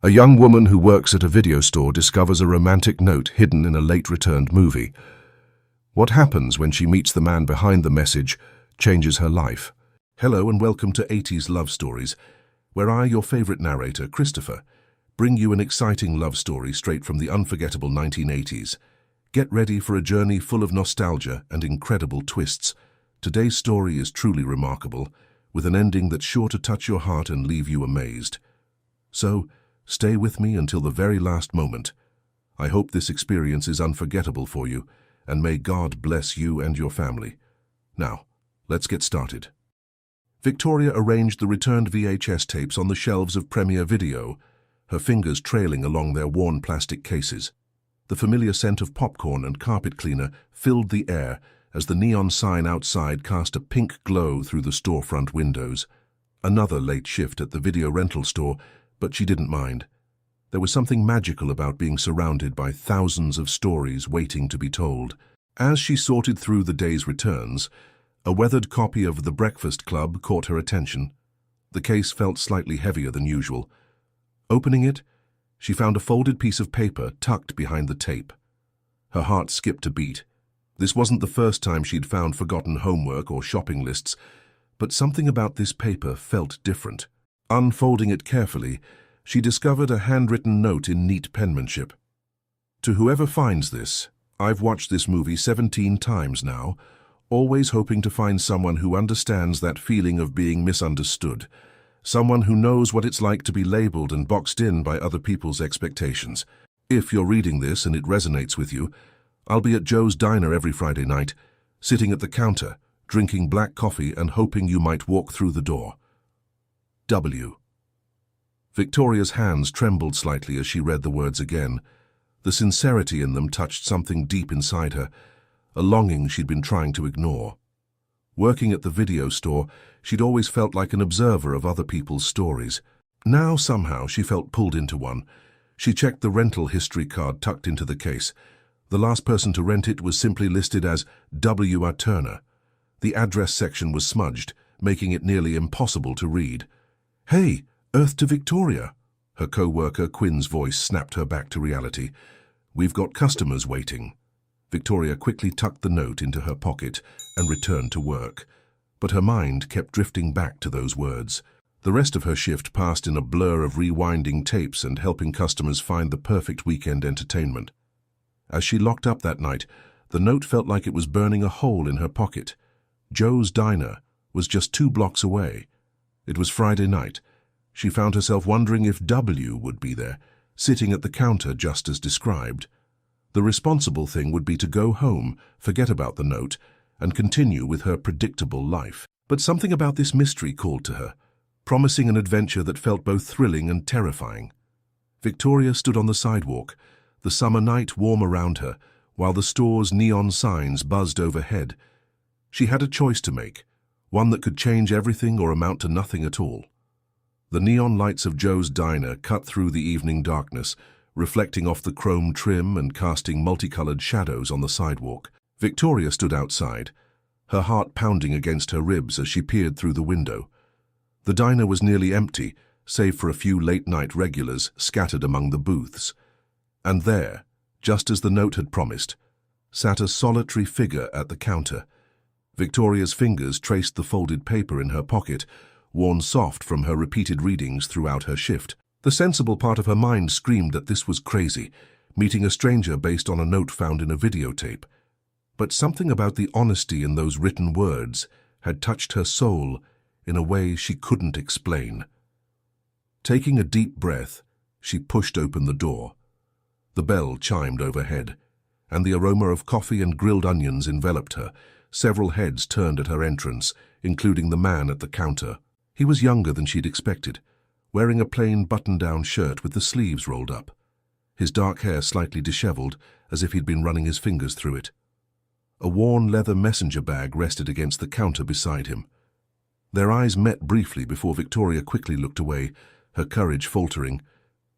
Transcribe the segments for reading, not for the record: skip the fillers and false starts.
A young woman who works at a video store discovers a romantic note hidden in a late-returned movie. What happens when she meets the man behind the message changes her life. Hello and welcome to 80s Love Stories, where I, your favorite narrator, Christopher, bring you an exciting love story straight from the unforgettable 1980s. Get ready for a journey full of nostalgia and incredible twists. Today's story is truly remarkable, with an ending that's sure to touch your heart and leave you amazed. So, stay with me until the very last moment. I hope this experience is unforgettable for you, and may God bless you and your family. Now, let's get started. Victoria arranged the returned VHS tapes on the shelves of Premiere Video, her fingers trailing along their worn plastic cases. The familiar scent of popcorn and carpet cleaner filled the air as the neon sign outside cast a pink glow through the storefront windows. Another late shift at the video rental store, but she didn't mind. There was something magical about being surrounded by thousands of stories waiting to be told. As she sorted through the day's returns, a weathered copy of The Breakfast Club caught her attention. The case felt slightly heavier than usual. Opening it, she found a folded piece of paper tucked behind the tape. Her heart skipped a beat. This wasn't the first time she'd found forgotten homework or shopping lists, but something about this paper felt different. Unfolding it carefully, she discovered a handwritten note in neat penmanship. To whoever finds this, I've watched this movie 17 times now, always hoping to find someone who understands that feeling of being misunderstood, someone who knows what it's like to be labeled and boxed in by other people's expectations. If you're reading this and it resonates with you, I'll be at Joe's Diner every Friday night, sitting at the counter, drinking black coffee and hoping you might walk through the door. W. Victoria's hands trembled slightly as she read the words again. The sincerity in them touched something deep inside her, a longing she'd been trying to ignore. Working at the video store, she'd always felt like an observer of other people's stories. Now somehow she felt pulled into one. She checked the rental history card tucked into the case. The last person to rent it was simply listed as W. Turner. The address section was smudged, making it nearly impossible to read. "Hey, Earth to Victoria," her co-worker Quinn's voice snapped her back to reality. "We've got customers waiting." Victoria quickly tucked the note into her pocket and returned to work, but her mind kept drifting back to those words. The rest of her shift passed in a blur of rewinding tapes and helping customers find the perfect weekend entertainment. As she locked up that night, the note felt like it was burning a hole in her pocket. Joe's Diner was just 2 blocks away. It was Friday night. She found herself wondering if W would be there, sitting at the counter just as described. The responsible thing would be to go home, forget about the note, and continue with her predictable life. But something about this mystery called to her, promising an adventure that felt both thrilling and terrifying. Victoria stood on the sidewalk, the summer night warm around her, while the store's neon signs buzzed overhead. She had a choice to make, one that could change everything or amount to nothing at all. The neon lights of Joe's Diner cut through the evening darkness, reflecting off the chrome trim and casting multicolored shadows on the sidewalk. Victoria stood outside, her heart pounding against her ribs as she peered through the window. The diner was nearly empty, save for a few late-night regulars scattered among the booths. And there, just as the note had promised, sat a solitary figure at the counter. Victoria's fingers traced the folded paper in her pocket, worn soft from her repeated readings throughout her shift. The sensible part of her mind screamed that this was crazy, meeting a stranger based on a note found in a videotape. But something about the honesty in those written words had touched her soul in a way she couldn't explain. Taking a deep breath, she pushed open the door. The bell chimed overhead, and the aroma of coffee and grilled onions enveloped her. Several heads turned at her entrance, including the man at the counter. He was younger than she'd expected, wearing a plain button-down shirt with the sleeves rolled up, his dark hair slightly disheveled, as if he'd been running his fingers through it. A worn leather messenger bag rested against the counter beside him. Their eyes met briefly before Victoria quickly looked away, her courage faltering.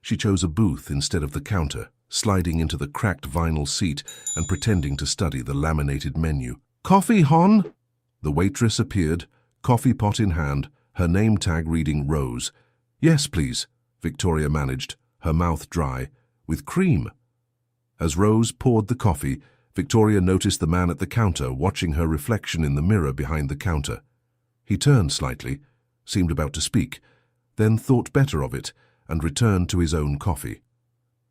She chose a booth instead of the counter, sliding into the cracked vinyl seat and pretending to study the laminated menu. "Coffee, hon?" The waitress appeared, coffee pot in hand, her name tag reading Rose. "Yes, please," Victoria managed, her mouth dry. "With cream." As Rose poured the coffee, Victoria noticed the man at the counter watching her reflection in the mirror behind the counter. He turned slightly, seemed about to speak, then thought better of it and returned to his own coffee.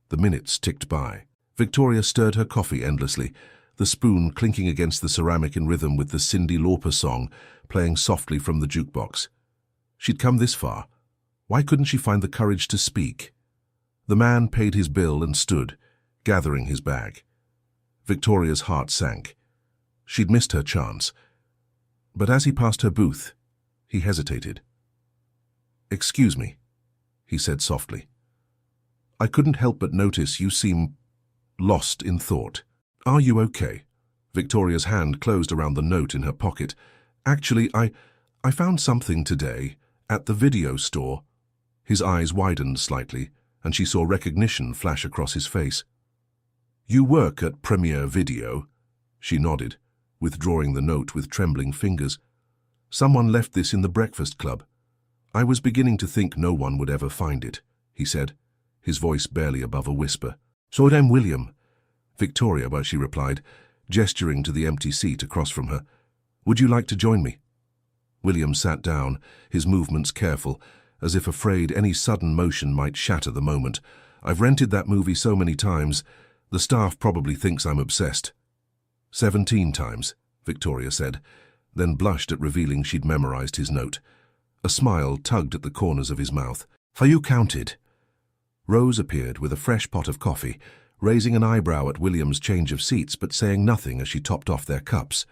The minutes ticked by. Victoria stirred her coffee endlessly, the spoon clinking against the ceramic in rhythm with the Cyndi Lauper song playing softly from the jukebox. She'd come this far. Why couldn't she find the courage to speak? The man paid his bill and stood, gathering his bag. Victoria's heart sank. She'd missed her chance. But as he passed her booth, he hesitated. "Excuse me," he said softly. "I couldn't help but notice you seem lost in thought. Are you okay?" Victoria's hand closed around the note in her pocket. "Actually, I found something today at the video store." His eyes widened slightly, and she saw recognition flash across his face. "You work at Premiere Video?" She nodded, withdrawing the note with trembling fingers. "Someone left this in the breakfast club. I was beginning to think no one would ever find it," he said, his voice barely above a whisper. "So I'm William." "Victoria," she replied, gesturing to the empty seat across from her. "Would you like to join me?" William sat down, his movements careful, as if afraid any sudden motion might shatter the moment. "I've rented that movie so many times, the staff probably thinks I'm obsessed." 17 times, Victoria said, then blushed at revealing she'd memorized his note. A smile tugged at the corners of his mouth. "For you counted." Rose appeared with a fresh pot of coffee, raising an eyebrow at William's change of seats but saying nothing as she topped off their cups.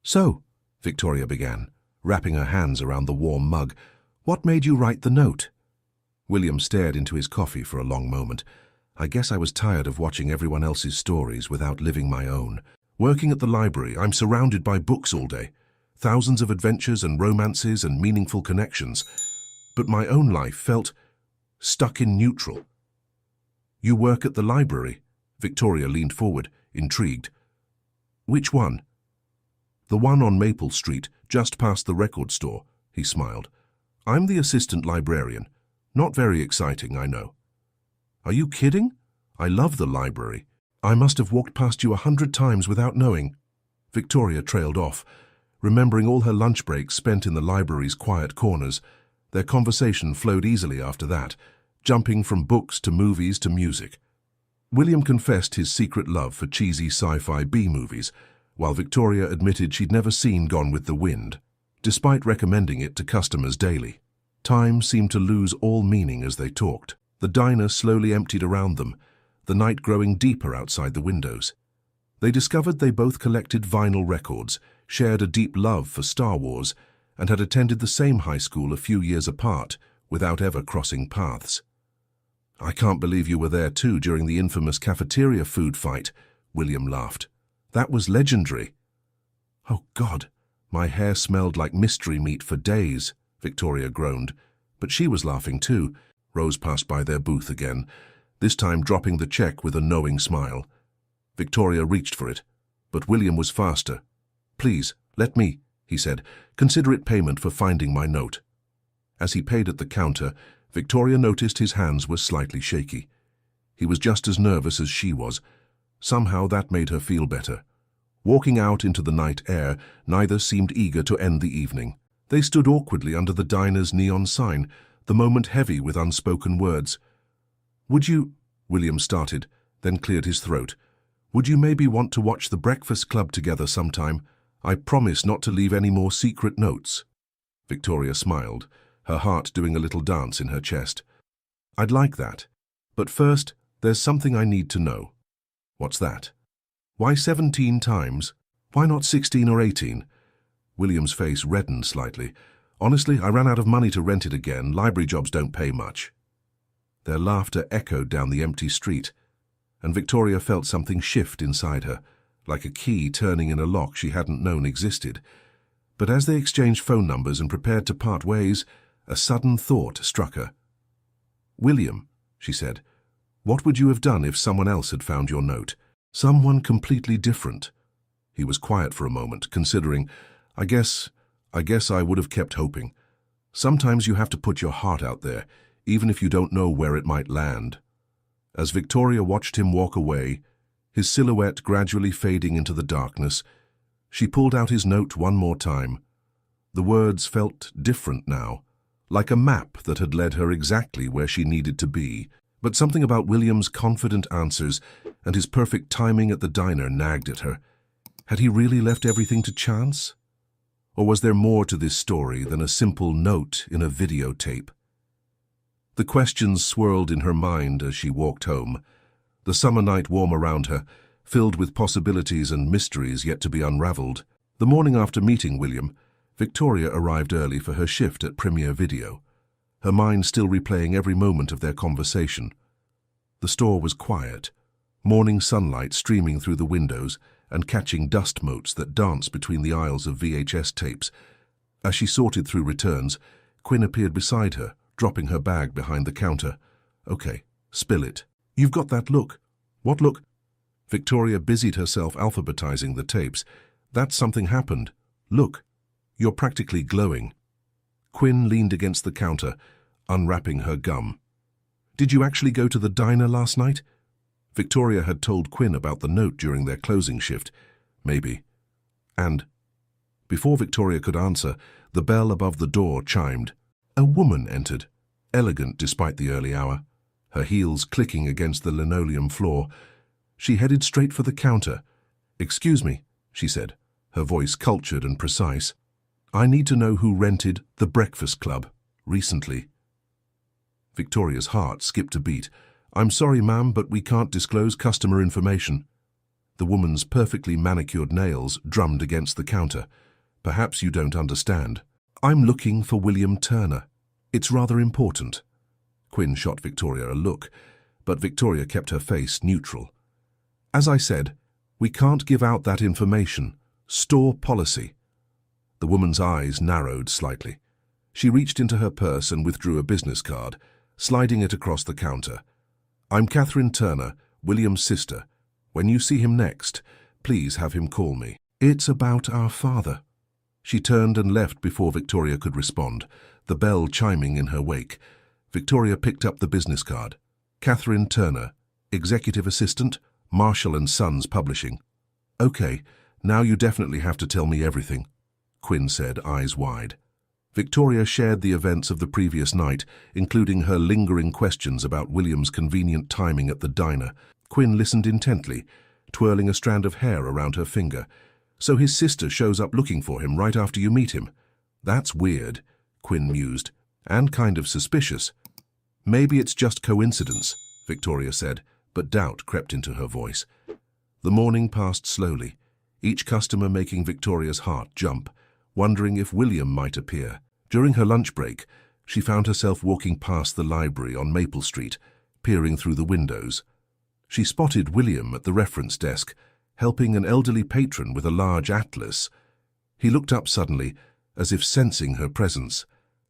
"So," Victoria began, wrapping her hands around the warm mug, "what made you write the note?" William stared into his coffee for a long moment. "I guess I was tired of watching everyone else's stories without living my own. Working at the library, I'm surrounded by books all day. Thousands of adventures and romances and meaningful connections. But my own life felt stuck in neutral." "You work at the library?" Victoria leaned forward, intrigued. "Which one?" "The one on Maple Street, just past the record store," he smiled. "I'm the assistant librarian. Not very exciting, I know." "Are you kidding? I love the library. I must have walked past you 100 times without knowing." Victoria trailed off, remembering all her lunch breaks spent in the library's quiet corners. Their conversation flowed easily after that, jumping from books to movies to music. William confessed his secret love for cheesy sci-fi B-movies, while Victoria admitted she'd never seen Gone with the Wind, despite recommending it to customers daily. Time seemed to lose all meaning as they talked. The diner slowly emptied around them, the night growing deeper outside the windows. They discovered they both collected vinyl records, shared a deep love for Star Wars, and had attended the same high school a few years apart, without ever crossing paths. "I can't believe you were there too during the infamous cafeteria food fight," William laughed. "That was legendary." "Oh God, my hair smelled like mystery meat for days," Victoria groaned. But she was laughing too. Rose passed by their booth again, this time dropping the check with a knowing smile. Victoria reached for it, but William was faster. "Please, let me," he said. "Consider it payment for finding my note." As he paid at the counter, Victoria noticed his hands were slightly shaky. He was just as nervous as she was. Somehow that made her feel better. Walking out into the night air, neither seemed eager to end the evening. They stood awkwardly under the diner's neon sign, the moment heavy with unspoken words. "Would you—" William started, then cleared his throat. "Would you maybe want to watch The Breakfast Club together sometime? I promise not to leave any more secret notes." Victoria smiled, her heart doing a little dance in her chest. "I'd like that. But first, there's something I need to know." "What's that?" "Why 17 times? Why not 16 or 18? William's face reddened slightly. "Honestly, I ran out of money to rent it again. Library jobs don't pay much." Their laughter echoed down the empty street, and Victoria felt something shift inside her, like a key turning in a lock she hadn't known existed. But as they exchanged phone numbers and prepared to part ways, a sudden thought struck her. "William," she said, "what would you have done if someone else had found your note? Someone completely different." He was quiet for a moment, considering. I guess I would have kept hoping. Sometimes you have to put your heart out there, even if you don't know where it might land. As Victoria watched him walk away, his silhouette gradually fading into the darkness, she pulled out his note one more time. The words felt different now, like a map that had led her exactly where she needed to be. But something about William's confident answers and his perfect timing at the diner nagged at her. Had he really left everything to chance? Or was there more to this story than a simple note in a videotape? The questions swirled in her mind as she walked home, the summer night warm around her, filled with possibilities and mysteries yet to be unraveled. The morning after meeting William, Victoria arrived early for her shift at Premiere Video, her mind still replaying every moment of their conversation. The store was quiet, morning sunlight streaming through the windows and catching dust motes that danced between the aisles of VHS tapes. As she sorted through returns, Quinn appeared beside her, dropping her bag behind the counter. "Okay, spill it." "You've got that look." "What look?" Victoria busied herself alphabetizing the tapes. "That's something happened. Look, you're practically glowing." Quinn leaned against the counter, unwrapping her gum. "Did you actually go to the diner last night?" Victoria had told Quinn about the note during their closing shift. Maybe. And before Victoria could answer, the bell above the door chimed. A woman entered, elegant despite the early hour, her heels clicking against the linoleum floor. She headed straight for the counter. "Excuse me," she said, her voice cultured and precise. "I need to know who rented the Breakfast Club recently." Victoria's heart skipped a beat. "I'm sorry, ma'am, but we can't disclose customer information." The woman's perfectly manicured nails drummed against the counter. "Perhaps you don't understand. I'm looking for William Turner. It's rather important." Quinn shot Victoria a look, but Victoria kept her face neutral. "As I said, we can't give out that information. Store policy." The woman's eyes narrowed slightly. She reached into her purse and withdrew a business card, sliding it across the counter. "I'm Catherine Turner, William's sister. When you see him next, please have him call me. It's about our father." She turned and left before Victoria could respond, the bell chiming in her wake. Victoria picked up the business card. "Catherine Turner, Executive Assistant, Marshall & Sons Publishing." "Okay, now you definitely have to tell me everything," Quinn said, eyes wide. Victoria shared the events of the previous night, including her lingering questions about William's convenient timing at the diner. Quinn listened intently, twirling a strand of hair around her finger. "So his sister shows up looking for him right after you meet him. That's weird," Quinn mused, "and kind of suspicious." "Maybe it's just coincidence," Victoria said, but doubt crept into her voice. The morning passed slowly, each customer making Victoria's heart jump, wondering if William might appear. During her lunch break, she found herself walking past the library on Maple Street, peering through the windows. She spotted William at the reference desk, helping an elderly patron with a large atlas. He looked up suddenly, as if sensing her presence,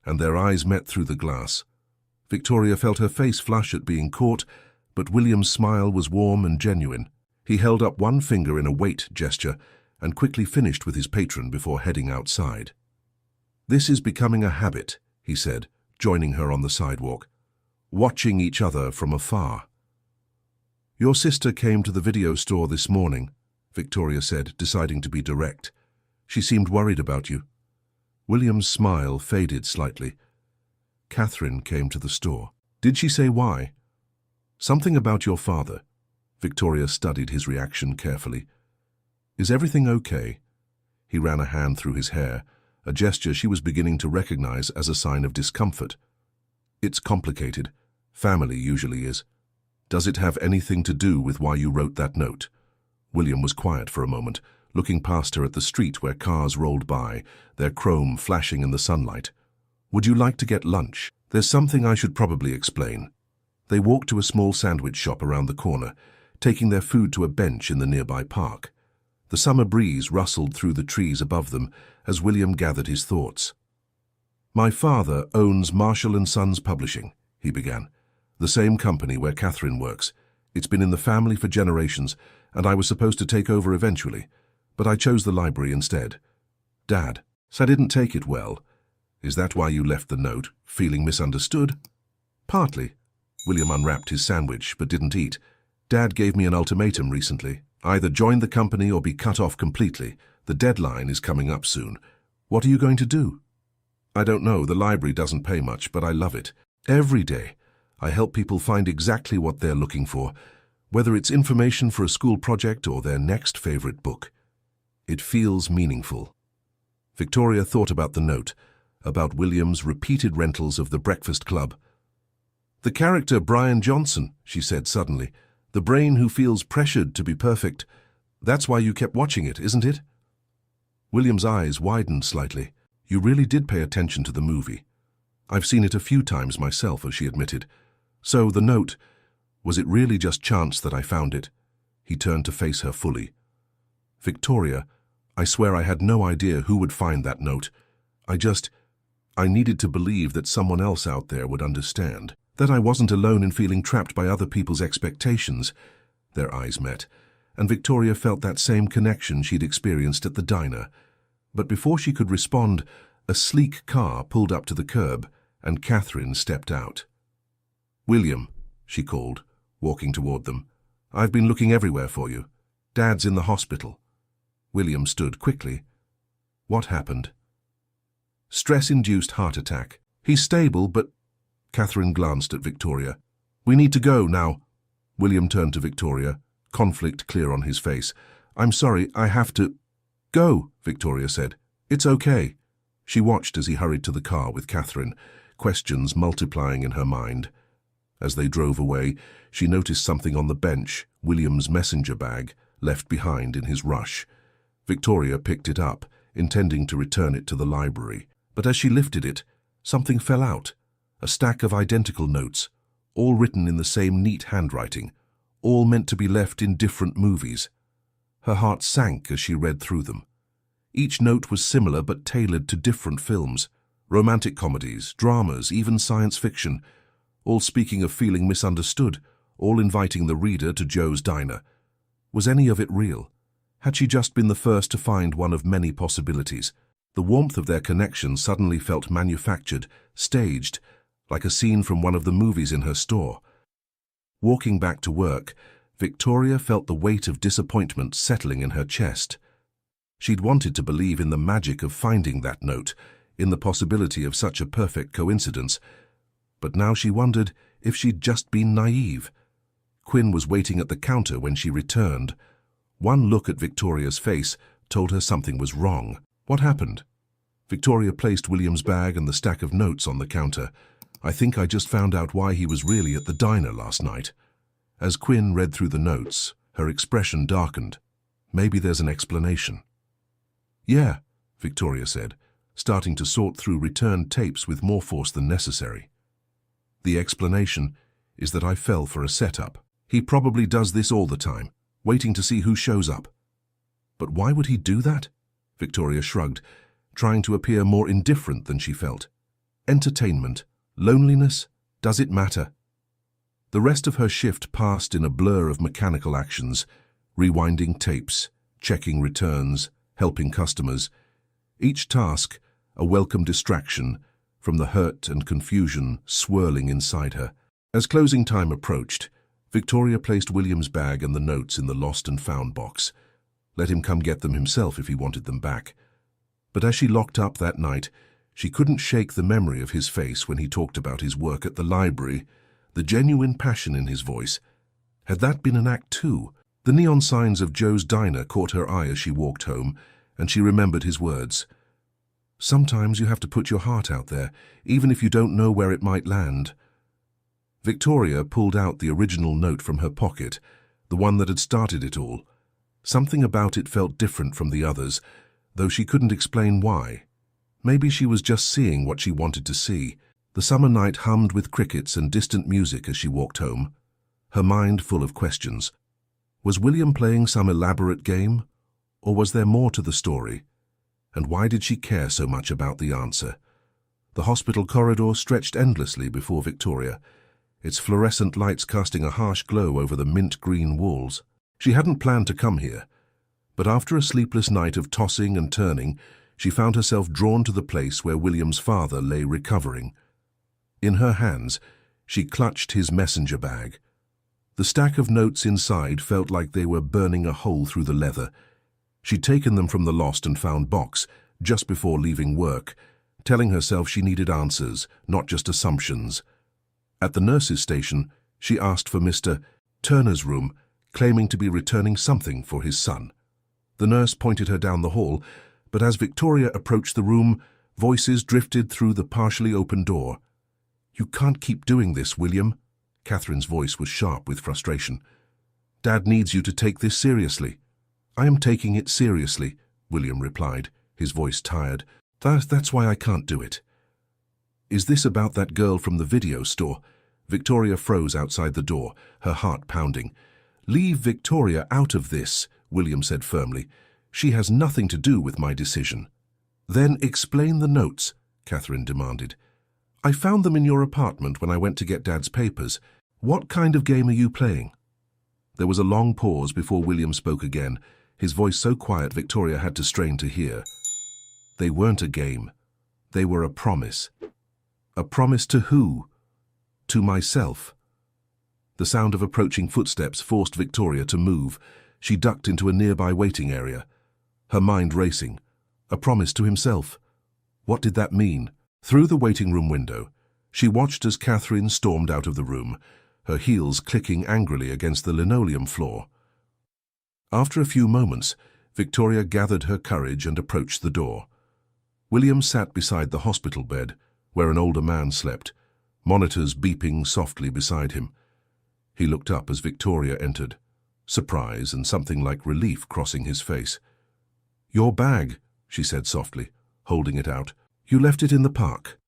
and their eyes met through the glass. Victoria felt her face flush at being caught, but William's smile was warm and genuine. He held up one finger in a wait gesture and quickly finished with his patron before heading outside. "This is becoming a habit," he said, joining her on the sidewalk. "Watching each other from afar." "Your sister came to the video store this morning," Victoria said, deciding to be direct. "She seemed worried about you." William's smile faded slightly. "Catherine came to the store. Did she say why?" "Something about your father." Victoria studied his reaction carefully. "Is everything okay?" He ran a hand through his hair, a gesture she was beginning to recognize as a sign of discomfort. "It's complicated. Family usually is." "Does it have anything to do with why you wrote that note?" William was quiet for a moment, looking past her at the street where cars rolled by, their chrome flashing in the sunlight. "Would you like to get lunch? There's something I should probably explain." They walked to a small sandwich shop around the corner, taking their food to a bench in the nearby park. The summer breeze rustled through the trees above them as William gathered his thoughts. "My father owns Marshall & Sons Publishing," he began. "The same company where Catherine works. It's been in the family for generations, and I was supposed to take over eventually, but I chose the library instead. Dad, so I didn't take it well. Is that why you left the note, feeling misunderstood?" Partly. William unwrapped his sandwich, but didn't eat. Dad gave me an ultimatum recently. Either join the company or be cut off completely. The deadline is coming up soon. What are you going to do? I don't know. The library doesn't pay much, but I love it. Every day, I help people find exactly what they're looking for, whether it's information for a school project or their next favorite book. It feels meaningful. Victoria thought about the note, about William's repeated rentals of the Breakfast Club. The character Brian Johnson, she said suddenly, the brain who feels pressured to be perfect. That's why you kept watching it, isn't it? William's eyes widened slightly. You really did pay attention to the movie. I've seen it a few times myself, as she admitted. So the note, was it really just chance that I found it? He turned to face her fully. Victoria, I swear I had no idea who would find that note. I needed to believe that someone else out there would understand, that I wasn't alone in feeling trapped by other people's expectations. Their eyes met, and Victoria felt that same connection she'd experienced at the diner. But before she could respond, a sleek car pulled up to the curb, and Catherine stepped out. William, she called, walking toward them. I've been looking everywhere for you. Dad's in the hospital. William stood quickly. What happened? Stress-induced heart attack. He's stable, but... Catherine glanced at Victoria. We need to go now. William turned to Victoria, conflict clear on his face. I'm sorry, I have to... Go, Victoria said. It's okay. She watched as he hurried to the car with Catherine, questions multiplying in her mind. As they drove away, she noticed something on the bench, William's messenger bag, left behind in his rush. Victoria picked it up, intending to return it to the library. But as she lifted it, something fell out. A stack of identical notes, all written in the same neat handwriting, all meant to be left in different movies. Her heart sank as she read through them. Each note was similar but tailored to different films, romantic comedies, dramas, even science fiction, all speaking of feeling misunderstood, all inviting the reader to Joe's diner. Was any of it real? Had she just been the first to find one of many possibilities? The warmth of their connection suddenly felt manufactured, staged, like a scene from one of the movies in her store. Walking back to work, Victoria felt the weight of disappointment settling in her chest. She'd wanted to believe in the magic of finding that note, in the possibility of such a perfect coincidence, but now she wondered if she'd just been naive. Quinn was waiting at the counter when she returned. One look at Victoria's face told her something was wrong. What happened? Victoria placed William's bag and the stack of notes on the counter. I think I just found out why he was really at the diner last night. As Quinn read through the notes, her expression darkened. Maybe there's an explanation. Yeah, Victoria said, starting to sort through returned tapes with more force than necessary. The explanation is that I fell for a setup. He probably does this all the time, waiting to see who shows up. But why would he do that? Victoria shrugged, trying to appear more indifferent than she felt. Entertainment, loneliness, does it matter? The rest of her shift passed in a blur of mechanical actions, rewinding tapes, checking returns, helping customers. Each task, a welcome distraction from the hurt and confusion swirling inside her. As closing time approached, Victoria placed William's bag and the notes in the lost and found box. Let him come get them himself if he wanted them back. But as she locked up that night, she couldn't shake the memory of his face when he talked about his work at the library, the genuine passion in his voice. Had that been an act too? The neon signs of Joe's diner caught her eye as she walked home, and she remembered his words. Sometimes you have to put your heart out there, even if you don't know where it might land. Victoria pulled out the original note from her pocket, the one that had started it all. Something about it felt different from the others, though she couldn't explain why. Maybe she was just seeing what she wanted to see. The summer night hummed with crickets and distant music as she walked home, her mind full of questions. Was William playing some elaborate game, or was there more to the story? And why did she care so much about the answer? The hospital corridor stretched endlessly before Victoria, its fluorescent lights casting a harsh glow over the mint-green walls. She hadn't planned to come here, but after a sleepless night of tossing and turning, she found herself drawn to the place where William's father lay recovering. In her hands, She clutched his messenger bag. The stack of notes inside felt like they were burning a hole through the leather. She'd taken them from the lost and found box just before leaving work, telling herself she needed answers, not just assumptions. At the nurse's station, she asked for Mr. Turner's room, claiming to be returning something for his son. The nurse pointed her down the hall, but as Victoria approached the room, voices drifted through the partially open door. "You can't keep doing this, William." Catherine's voice was sharp with frustration. "Dad needs you to take this seriously." "I am taking it seriously," William replied, his voice tired. That's why I can't do it." "Is this about that girl from the video store?" Victoria froze outside the door, her heart pounding. "Leave Victoria out of this," William said firmly. "She has nothing to do with my decision." "Then explain the notes," Catherine demanded. "I found them in your apartment when I went to get Dad's papers. What kind of game are you playing?" There was a long pause before William spoke again, his voice so quiet Victoria had to strain to hear. "They weren't a game. They were a promise." "A promise to who?" "To myself." The sound of approaching footsteps forced Victoria to move. She ducked into a nearby waiting area, her mind racing. A promise to himself. What did that mean? Through the waiting room window, she watched as Catherine stormed out of the room, her heels clicking angrily against the linoleum floor. After a few moments, Victoria gathered her courage and approached the door. William sat beside the hospital bed, where an older man slept, monitors beeping softly beside him. He looked up as Victoria entered, surprise and something like relief crossing his face. "Your bag," she said softly, holding it out. "You left it in the park."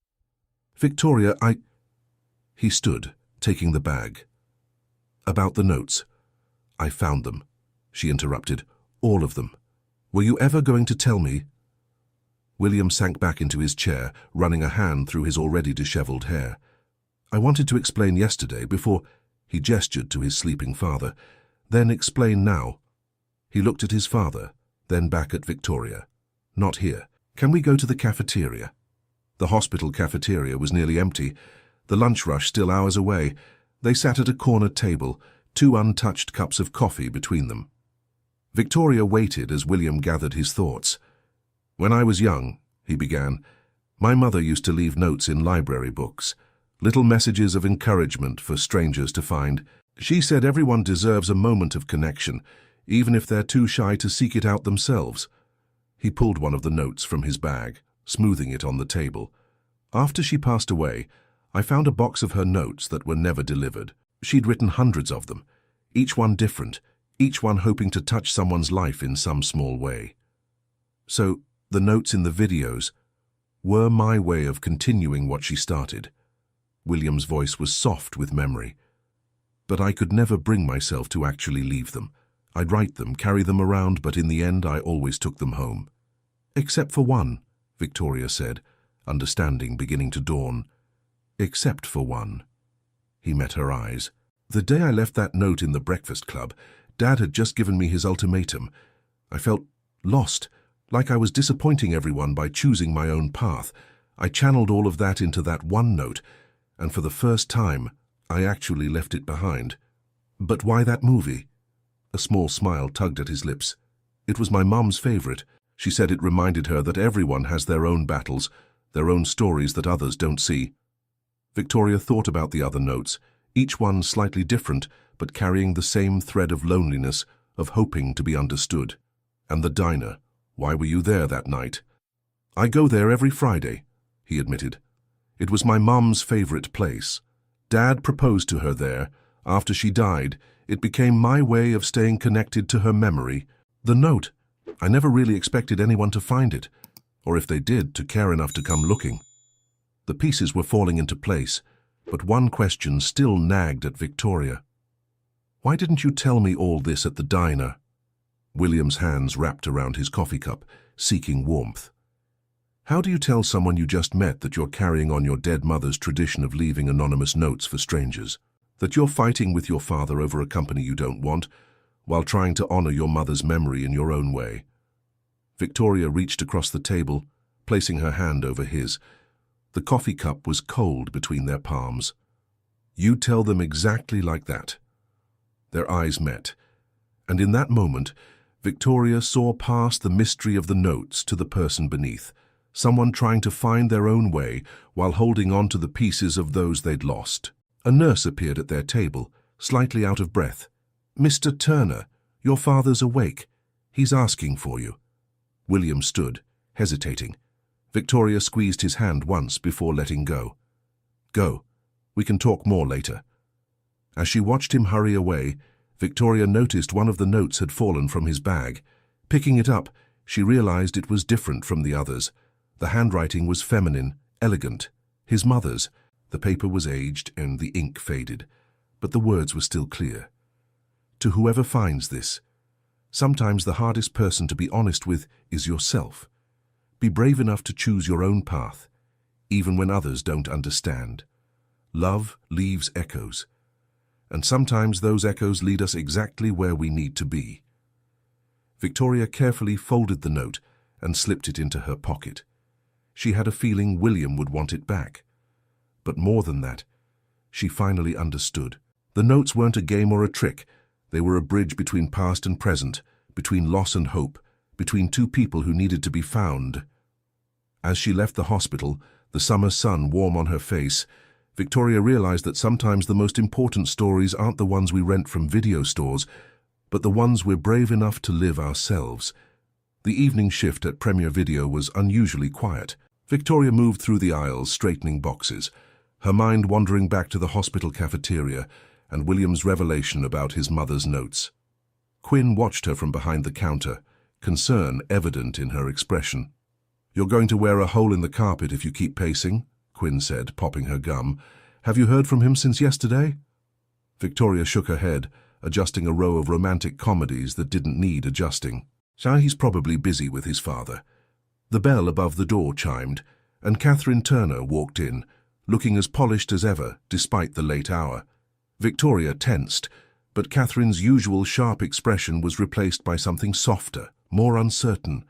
"Victoria, He stood, taking the bag. "About the notes." "I found them," she interrupted. "All of them. Were you ever going to tell me?" William sank back into his chair, running a hand through his already disheveled hair. "I wanted to explain yesterday before—" He gestured to his sleeping father. "Then explain now." He looked at his father, then back at Victoria. "Not here. Can we go to the cafeteria?" The hospital cafeteria was nearly empty, the lunch rush still hours away. They sat at a corner table, 2 untouched cups of coffee between them. Victoria waited as William gathered his thoughts. "When I was young," he began, "my mother used to leave notes in library books, little messages of encouragement for strangers to find. She said everyone deserves a moment of connection, even if they're too shy to seek it out themselves." He pulled one of the notes from his bag, smoothing it on the table. "After she passed away, I found a box of her notes that were never delivered. She'd written hundreds of them, each one different, each one hoping to touch someone's life in some small way. So, the notes in the videos were my way of continuing what she started." William's voice was soft with memory. "But I could never bring myself to actually leave them. I'd write them, carry them around, but in the end I always took them home." "Except for one," Victoria said, understanding beginning to dawn. "Except for one." He met her eyes. "The day I left that note in the breakfast club, Dad had just given me his ultimatum. I felt lost, like I was disappointing everyone by choosing my own path. I channeled all of that into that one note, and for the first time, I actually left it behind." "But why that movie?" A small smile tugged at his lips. "It was my mum's favorite. She said it reminded her that everyone has their own battles, their own stories that others don't see." Victoria thought about the other notes, each one slightly different, but carrying the same thread of loneliness, of hoping to be understood. "And the diner. Why were you there that night?" "I go there every Friday," he admitted. "It was my mum's favorite place. Dad proposed to her there. After she died, it became my way of staying connected to her memory. The note. I never really expected anyone to find it, or if they did, to care enough to come looking." The pieces were falling into place, but one question still nagged at Victoria. "Why didn't you tell me all this at the diner?" William's hands wrapped around his coffee cup, seeking warmth. "How do you tell someone you just met that you're carrying on your dead mother's tradition of leaving anonymous notes for strangers? That you're fighting with your father over a company you don't want, while trying to honor your mother's memory in your own way?" Victoria reached across the table, placing her hand over his. The coffee cup was cold between their palms. You tell them exactly like that." Their eyes met, and in that moment, Victoria saw past the mystery of the notes to the person beneath, someone trying to find their own way while holding on to the pieces of those they'd lost. A nurse appeared at their table, slightly out of breath. "Mr. Turner, your father's awake. He's asking for you." William stood, hesitating. Victoria squeezed his hand once before letting go. "Go. We can talk more later." As she watched him hurry away, Victoria noticed one of the notes had fallen from his bag. Picking it up, she realized it was different from the others. The handwriting was feminine, elegant. His mother's. The paper was aged and the ink faded, but the words were still clear. "To whoever finds this, sometimes the hardest person to be honest with is yourself. Be brave enough to choose your own path, even when others don't understand. Love leaves echoes, and sometimes those echoes lead us exactly where we need to be." Victoria carefully folded the note and slipped it into her pocket. She had a feeling William would want it back. But more than that, she finally understood. The notes weren't a game or a trick. They were a bridge between past and present, between loss and hope, between two people who needed to be found. As she left the hospital, the summer sun warm on her face, Victoria realized that sometimes the most important stories aren't the ones we rent from video stores, but the ones we're brave enough to live ourselves. The evening shift at Premier Video was unusually quiet. Victoria moved through the aisles, straightening boxes, her mind wandering back to the hospital cafeteria and William's revelation about his mother's notes. Quinn watched her from behind the counter, concern evident in her expression. "You're going to wear a hole in the carpet if you keep pacing," Quinn said, popping her gum. "Have you heard from him since yesterday?" Victoria shook her head, adjusting a row of romantic comedies that didn't need adjusting. He's probably busy with his father. The bell above the door chimed, and Catherine Turner walked in, looking as polished as ever, despite the late hour. Victoria tensed, but Catherine's usual sharp expression was replaced by something softer, more uncertain.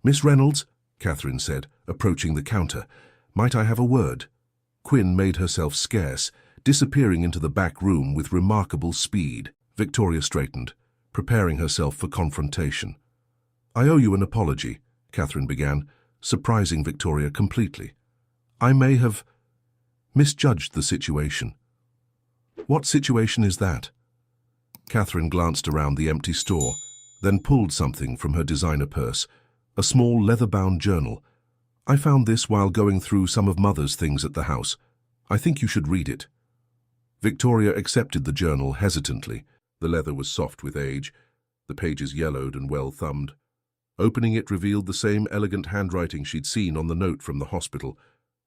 "Miss Reynolds," Catherine said, approaching the counter, "might I have a word?" Quinn made herself scarce, disappearing into the back room with remarkable speed. Victoria straightened, preparing herself for confrontation. "I owe you an apology," Catherine began, surprising Victoria completely. "I may have misjudged the situation." "What situation is that?" Catherine glanced around the empty store, then pulled something from her designer purse, a small leather-bound journal. "I found this while going through some of Mother's things at the house. I think you should read it." Victoria accepted the journal hesitantly. The leather was soft with age, the pages yellowed and well-thumbed. Opening it revealed the same elegant handwriting she'd seen on the note from the hospital.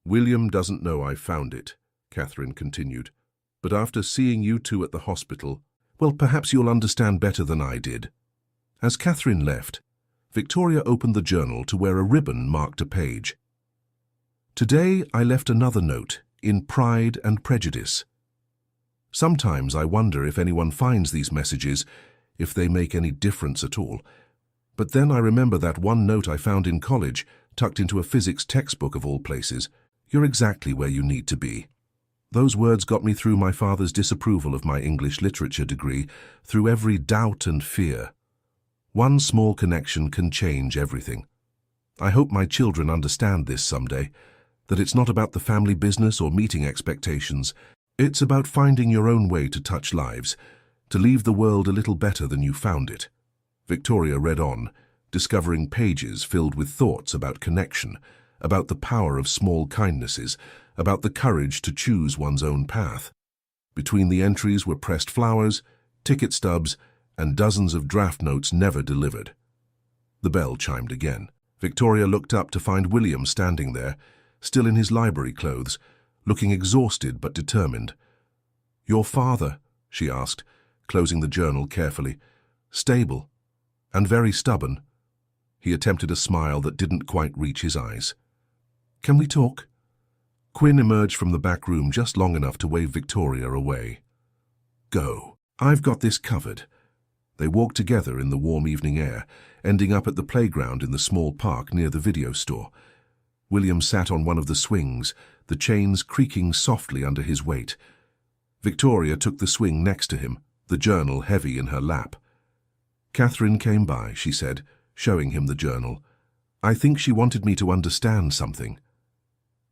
"William doesn't know I found it," Catherine continued. "But after seeing you two at the hospital, well, perhaps you'll understand better than I did." As Catherine left, Victoria opened the journal to where a ribbon marked a page. "Today I left another note, in Pride and Prejudice. Sometimes I wonder if anyone finds these messages, if they make any difference at all. But then I remember that one note I found in college, tucked into a physics textbook of all places. You're exactly where you need to be. Those words got me through my father's disapproval of my English literature degree, through every doubt and fear. One small connection can change everything. I hope my children understand this someday, that it's not about the family business or meeting expectations. It's about finding your own way to touch lives, to leave the world a little better than you found it." Victoria read on, discovering pages filled with thoughts about connection, about the power of small kindnesses, about the courage to choose one's own path. Between the entries were pressed flowers, ticket stubs, and dozens of draft notes never delivered. The bell chimed again. Victoria looked up to find William standing there, still in his library clothes, looking exhausted but determined. "Your father?" she asked, closing the journal carefully. "Stable, and very stubborn." He attempted a smile that didn't quite reach his eyes. "Can we talk?" Quinn emerged from the back room just long enough to wave Victoria away. "Go. I've got this covered." They walked together in the warm evening air, ending up at the playground in the small park near the video store. William sat on one of the swings, the chains creaking softly under his weight. Victoria took the swing next to him, the journal heavy in her lap. "Catherine came by," she said, showing him the journal. "I think she wanted me to understand something."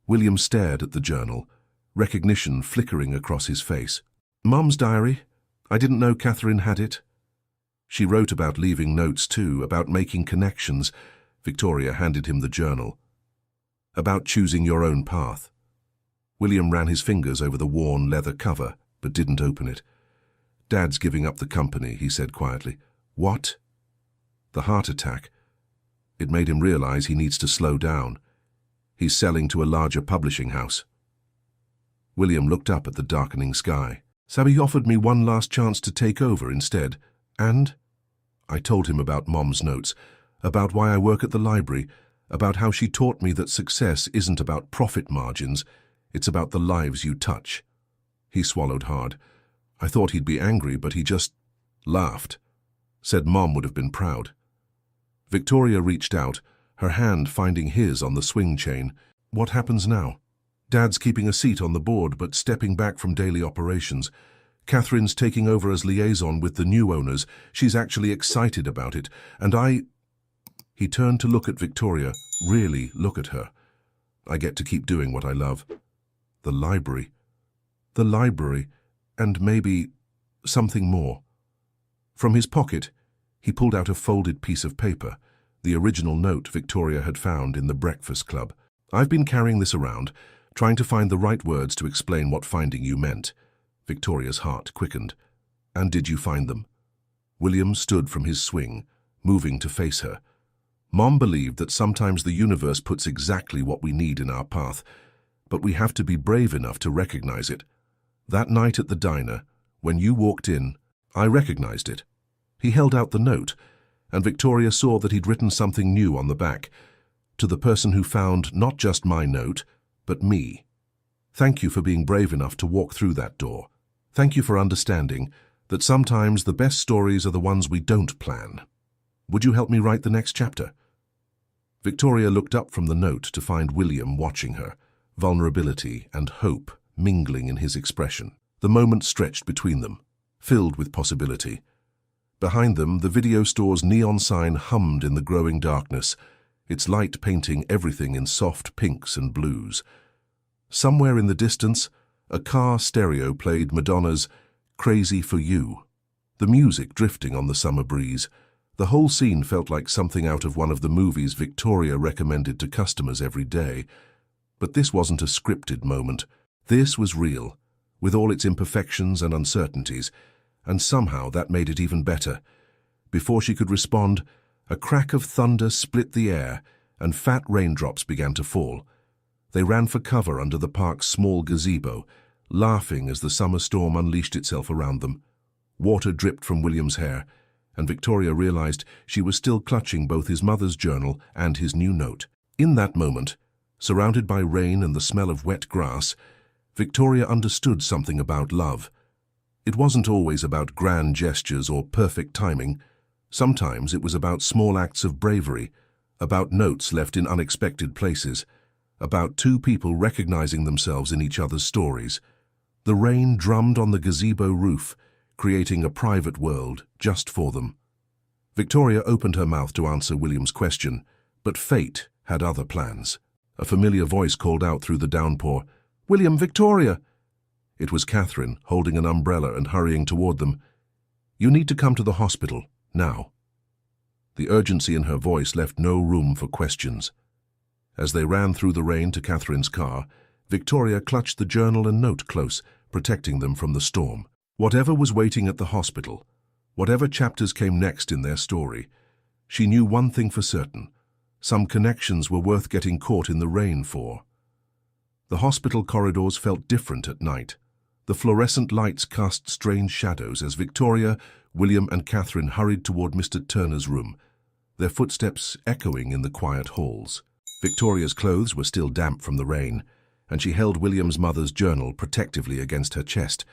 William stared at the journal, recognition flickering across his face. "Mum's diary? I didn't know Catherine had it." "She wrote about leaving notes too, about making connections." Victoria handed him the journal. "About choosing your own path." William ran his fingers over the worn leather cover, but didn't open it. "Dad's giving up the company," he said quietly. "What?" "The heart attack. It made him realize he needs to slow down. He's selling to a larger publishing house." William looked up at the darkening sky. "So he offered me one last chance to take over instead. And?" I told him about Mom's notes, about why I work at the library, about how she taught me that success isn't about profit margins, it's about the lives you touch. He swallowed hard. I thought he'd be angry, but he just laughed. Said Mom would have been proud. Victoria reached out, her hand finding his on the swing chain. "What happens now?" "Dad's keeping a seat on the board, but stepping back from daily operations. Catherine's taking over as liaison with the new owners. She's actually excited about it, and I—" He turned to look at Victoria, really look at her. "I get to keep doing what I love. The library. The library, and maybe something more." From his pocket, he pulled out a folded piece of paper, the original note Victoria had found in the breakfast club. "I've been carrying this around, trying to find the right words to explain what finding you meant." Victoria's heart quickened. "And did you find them?" William stood from his swing, moving to face her. "Mom believed that sometimes the universe puts exactly what we need in our path, but we have to be brave enough to recognize it. That night at the diner, when you walked in, I recognized it." He held out the note, and Victoria saw that he'd written something new on the back. "To the person who found not just my note, but me. Thank you for being brave enough to walk through that door. Thank you for understanding that sometimes the best stories are the ones we don't plan. Would you help me write the next chapter?" Victoria looked up from the note to find William watching her, vulnerability and hope mingling in his expression. The moment stretched between them, filled with possibility. Behind them, the video store's neon sign hummed in the growing darkness, its light painting everything in soft pinks and blues. Somewhere in the distance, a car stereo played Madonna's "Crazy for You," the music drifting on the summer breeze. The whole scene felt like something out of one of the movies Victoria recommended to customers every day. But this wasn't a scripted moment. This was real, with all its imperfections and uncertainties, and somehow that made it even better. Before she could respond, a crack of thunder split the air, and fat raindrops began to fall. They ran for cover under the park's small gazebo, laughing as the summer storm unleashed itself around them. Water dripped from William's hair, and Victoria realized she was still clutching both his mother's journal and his new note. In that moment, surrounded by rain and the smell of wet grass, Victoria understood something about love. It wasn't always about grand gestures or perfect timing. Sometimes it was about small acts of bravery, about notes left in unexpected places, about two people recognizing themselves in each other's stories. The rain drummed on the gazebo roof, creating a private world just for them. Victoria opened her mouth to answer William's question, but fate had other plans. A familiar voice called out through the downpour, "William, Victoria!" It was Catherine, holding an umbrella and hurrying toward them. "You need to come to the hospital, now." The urgency in her voice left no room for questions. As they ran through the rain to Catherine's car, Victoria clutched the journal and note close, protecting them from the storm. Whatever was waiting at the hospital, whatever chapters came next in their story, she knew one thing for certain: some connections were worth getting caught in the rain for. The hospital corridors felt different at night. The fluorescent lights cast strange shadows as Victoria, William and Catherine hurried toward Mr. Turner's room, their footsteps echoing in the quiet halls. Victoria's clothes were still damp from the rain, and she held William's mother's journal protectively against her chest.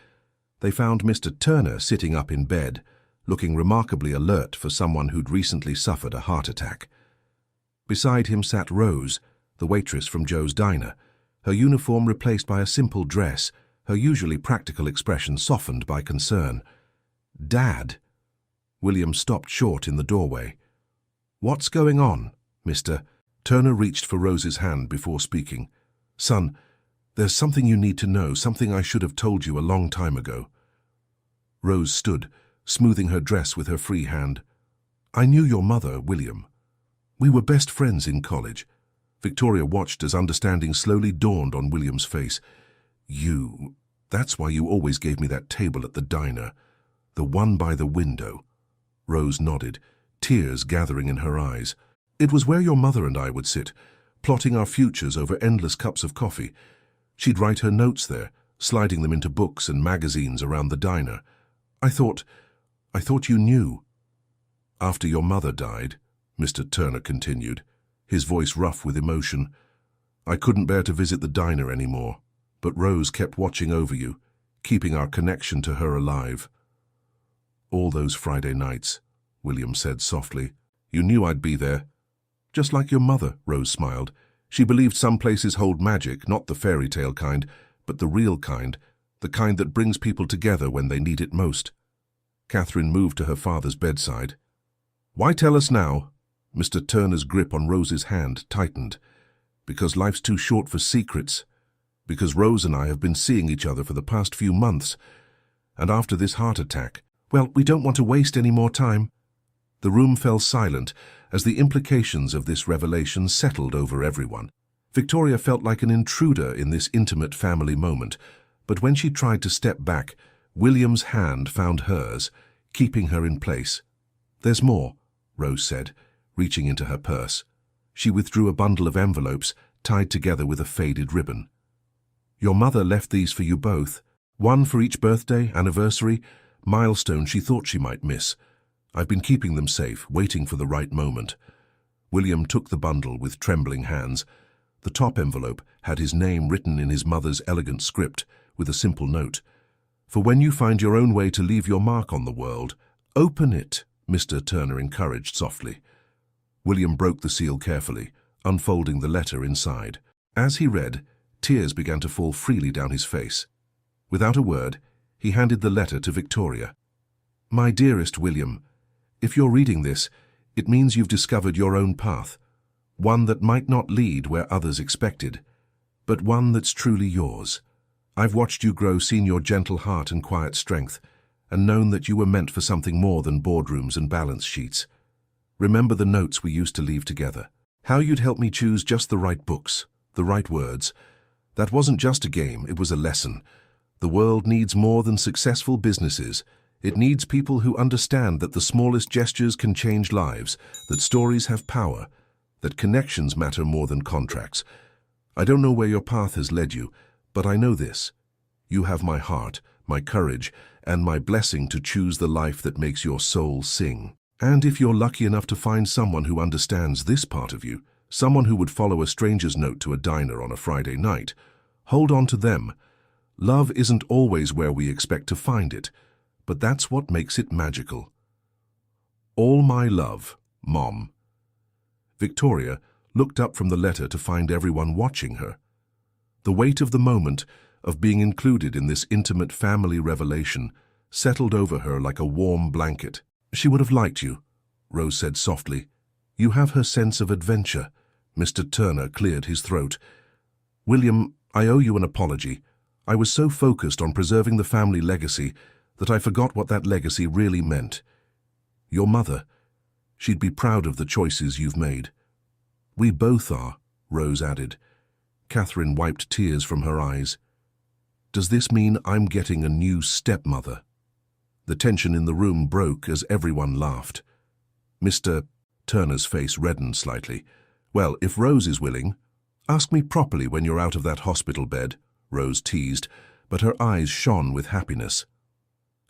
They found Mr. Turner sitting up in bed, looking remarkably alert for someone who'd recently suffered a heart attack. Beside him sat Rose, the waitress from Joe's diner, her uniform replaced by a simple dress, her usually practical expression softened by concern. "Dad?" William stopped short in the doorway. "What's going on, Mr.?" Turner reached for Rose's hand before speaking. "Son, there's something you need to know, something I should have told you a long time ago." Rose stood, smoothing her dress with her free hand. "I knew your mother, William. We were best friends in college." Victoria watched as understanding slowly dawned on William's face. That's why you always gave me that table at the diner. The one by the window." Rose nodded, tears gathering in her eyes. "It was where your mother and I would sit, plotting our futures over endless cups of coffee. She'd write her notes there, sliding them into books and magazines around the diner. I thought you knew." "After your mother died," Mr. Turner continued, his voice rough with emotion, "I couldn't bear to visit the diner anymore, but Rose kept watching over you, keeping our connection to her alive." "All those Friday nights," William said softly. "You knew I'd be there." "Just like your mother," Rose smiled. "She believed some places hold magic, not the fairy tale kind, but the real kind, the kind that brings people together when they need it most." Catherine moved to her father's bedside. "Why tell us now?" Mr. Turner's grip on Rose's hand tightened. "Because life's too short for secrets. Because Rose and I have been seeing each other for the past few months. And after this heart attack, well, we don't want to waste any more time." The room fell silent as the implications of this revelation settled over everyone. Victoria felt like an intruder in this intimate family moment, but when she tried to step back, William's hand found hers, keeping her in place. "There's more," Rose said, reaching into her purse. She withdrew a bundle of envelopes tied together with a faded ribbon. "Your mother left these for you both, one for each birthday, anniversary, milestone she thought she might miss. I've been keeping them safe, waiting for the right moment." William took the bundle with trembling hands. The top envelope had his name written in his mother's elegant script, with a simple note. "For when you find your own way to leave your mark on the world, open it," Mr. Turner encouraged softly. William broke the seal carefully, unfolding the letter inside. As he read, tears began to fall freely down his face. Without a word, he handed the letter to Victoria. "My dearest William, if you're reading this, it means you've discovered your own path, one that might not lead where others expected, but one that's truly yours. I've watched you grow, seen your gentle heart and quiet strength, and known that you were meant for something more than boardrooms and balance sheets. Remember the notes we used to leave together. How you'd help me choose just the right books, the right words. That wasn't just a game, it was a lesson. The world needs more than successful businesses. It needs people who understand that the smallest gestures can change lives, that stories have power, that connections matter more than contracts. I don't know where your path has led you, but I know this. You have my heart, my courage, and my blessing to choose the life that makes your soul sing. And if you're lucky enough to find someone who understands this part of you, someone who would follow a stranger's note to a diner on a Friday night, hold on to them. Love isn't always where we expect to find it, but that's what makes it magical. All my love, Mom." Victoria looked up from the letter to find everyone watching her. The weight of the moment, of being included in this intimate family revelation, settled over her like a warm blanket. "She would have liked you," Rose said softly. "You have her sense of adventure." Mr. Turner cleared his throat. "William, I owe you an apology. I was so focused on preserving the family legacy that I forgot what that legacy really meant. Your mother, she'd be proud of the choices you've made." "We both are," Rose added. Catherine wiped tears from her eyes. "Does this mean I'm getting a new stepmother?" The tension in the room broke as everyone laughed. Mr. Turner's face reddened slightly. "Well, if Rose is willing, ask me properly when you're out of that hospital bed," Rose teased, but her eyes shone with happiness.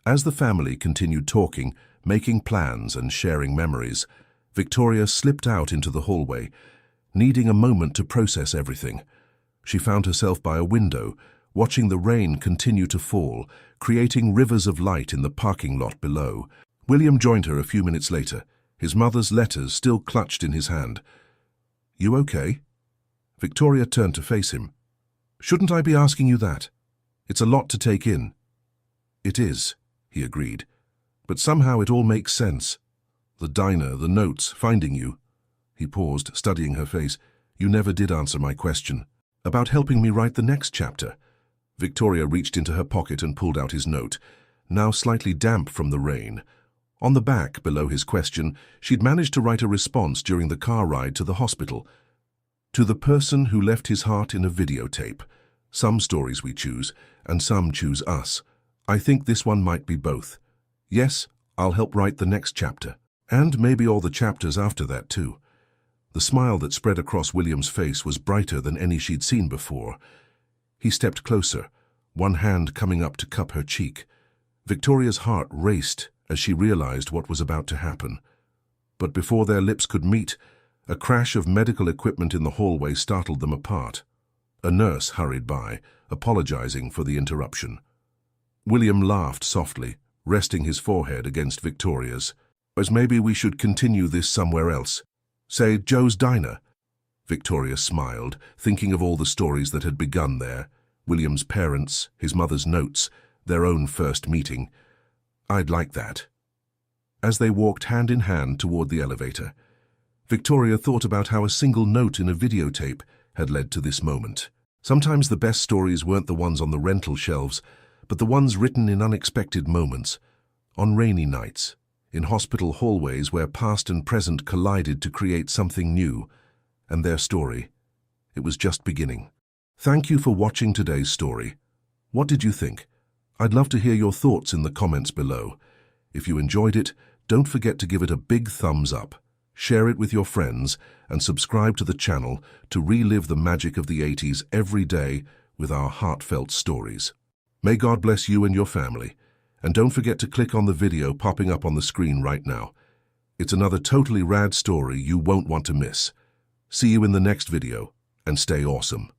As the family continued talking, making plans and sharing memories, Victoria slipped out into the hallway, needing a moment to process everything. She found herself by a window, watching the rain continue to fall, creating rivers of light in the parking lot below. William joined her a few minutes later, his mother's letters still clutched in his hand. "You okay?" Victoria turned to face him. "Shouldn't I be asking you that?" It's a lot to take in. It is, he agreed. But somehow it all makes sense. The diner, the notes, finding you. He paused, studying her face. You never did answer my question. About helping me write the next chapter. Victoria reached into her pocket and pulled out his note, now slightly damp from the rain. On the back, below his question, she'd managed to write a response during the car ride to the hospital. To the person who left his heart in a videotape. Some stories we choose, and some choose us. I think this one might be both. Yes, I'll help write the next chapter. And maybe all the chapters after that too. The smile that spread across William's face was brighter than any she'd seen before. He stepped closer, one hand coming up to cup her cheek. Victoria's heart raced as she realized what was about to happen. But before their lips could meet, a crash of medical equipment in the hallway startled them apart. A nurse hurried by, apologizing for the interruption. William laughed softly, resting his forehead against Victoria's. As maybe we should continue this somewhere else. Say, Joe's Diner. Victoria smiled, thinking of all the stories that had begun there. William's parents, his mother's notes, their own first meeting. I'd like that. As they walked hand in hand toward the elevator, Victoria thought about how a single note in a videotape had led to this moment. Sometimes the best stories weren't the ones on the rental shelves, but the ones written in unexpected moments, on rainy nights, in hospital hallways where past and present collided to create something new, and their story, it was just beginning. Thank you for watching today's story. What did you think? I'd love to hear your thoughts in the comments below. If you enjoyed it, don't forget to give it a big thumbs up, share it with your friends, and subscribe to the channel to relive the magic of the 80s every day with our heartfelt stories. May God bless you and your family. And don't forget to click on the video popping up on the screen right now. It's another totally rad story you won't want to miss. See you in the next video, and stay awesome.